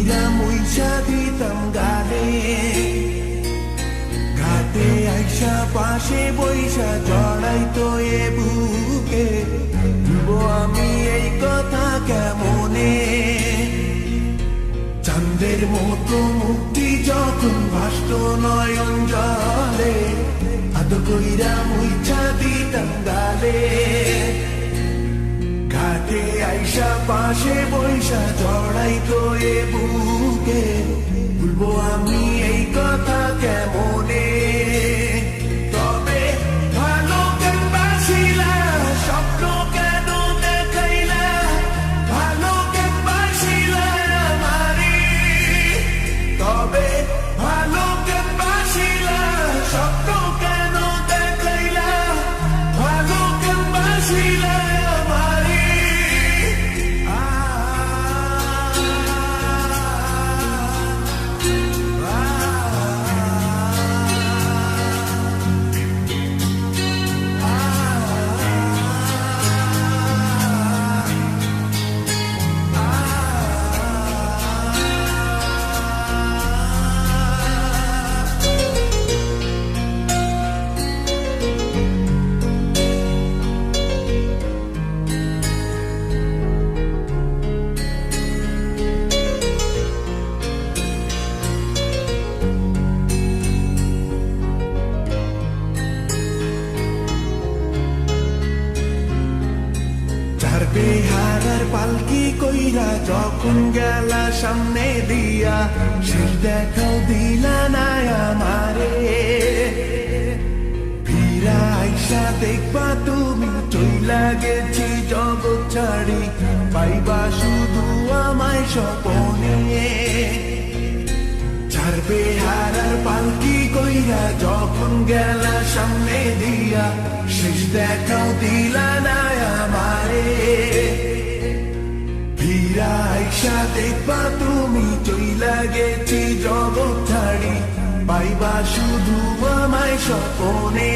কইরা মুইসা দিতাম গালে, ঘাটে আইসা পাশে বইসা জড়াইতো এ বুকে, ভুলবো আমি এই কথা কেমনে? চাঁদের মতো মুক্তি যখন ভাসত নয়ন জলে, আদর কইরা মুইছা দিতাম গালে, ঘাটে আইসা পাশে বইসা জড়াইতো এ বুকে, ভুলবো আমি এই কথা কেমনে? তবে ভালো কেন বাসিলা, স্বপ্ন কেন দেখাইলা, ভালো কেন বাসিলা আমারে? তবে ভালো কেন বাসিলা, স্বপ্ন কেন দেখাইলা, ভালো কেন বাসিলা আমারে? বেহারার পালকি কইরা যখন গেলা সামনে দিয়া, শেষ দেখাও দিলা না আমারে। ফিরা আইসা দেখবা তুমি চইলা গেছি জগৎ ছাড়ি, পাইবা শুধু আমায় স্বপনে। ছাড়বে হারার পালকি কইরা যখন গেলা সামনে দিয়া, শেষ দেখাও দিলা না আমারে। ফিরা আইসা দেখবা তুমি চইলা গেছি জগৎ ছাড়ি, পাইবা শুধু আমায় স্বপনে।